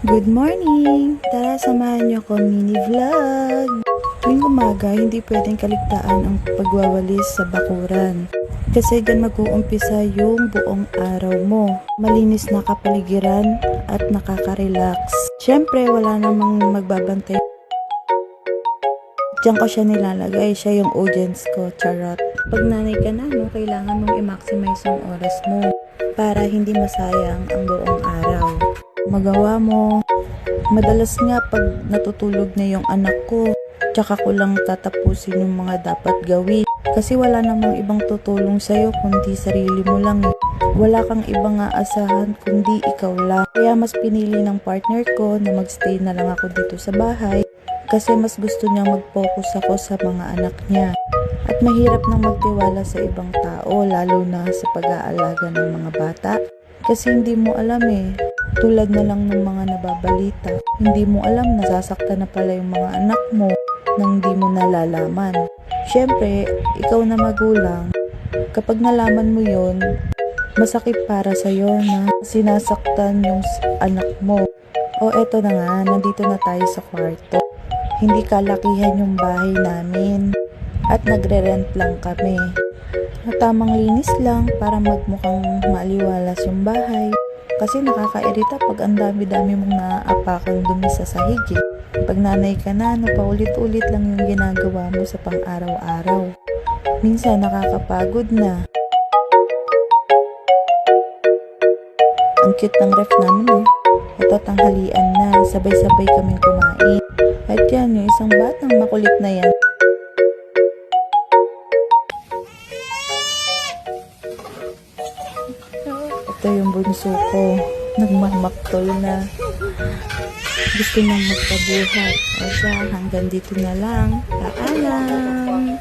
Good morning! Tara, samahan niyo ako mini vlog. Tuwing umaga, hindi pwedeng kaligtaan ang pagwawalis sa bakuran. Kasi dyan mag-uumpisa yung buong araw mo. Malinis na kapaligiran at nakaka-relax. Siyempre, wala namang magbabantay. Diyan ko siya nilalagay. Siya yung audience ko. Charot. Pag nanay ka na, no, kailangan mong i-maximize yung oras mo para hindi masayang ang buong araw. Magawa mo. Madalas nga pag natutulog na yung anak ko, tsaka ko lang tatapusin yung mga dapat gawin. Kasi wala namang ibang tutulong sa'yo kundi sarili mo lang eh. Wala kang ibang aasahan kundi ikaw lang. Kaya mas pinili ng partner ko na magstay na lang ako dito sa bahay. Kasi mas gusto niya mag-focus ako sa mga anak niya. At mahirap nang magtiwala sa ibang tao, lalo na sa pag-aalaga ng mga bata. Kasi hindi mo alam eh. Tulad na lang ng mga nababalita. Hindi mo alam na sasaktan na pala yung mga anak mo nang hindi mo nalalaman. Siyempre, ikaw na magulang, kapag nalaman mo yon, masakit para sa'yo na sinasaktan yung anak mo. O eto na nga, nandito na tayo sa kwarto. Hindi kalakihan yung bahay namin at nagre-rent lang kami. Tamang linis lang para magmukhang maaliwalas yung bahay. Kasi nakakairita pag ang dami-dami mong naaapakang dumi sa sahig eh. Pag nanay ka na, paulit-ulit lang yung ginagawa mo sa pang-araw-araw. Minsan nakakapagod na. Ang cute ng ref namin eh. Ito tanghalian na, sabay-sabay kaming kumain. At yan, yung isang batang makulit na yan. Ito yung bunso ko. Nagmamaktol na. Gusto nang magpabuhat. O siya, hanggang dito na lang. Paalam!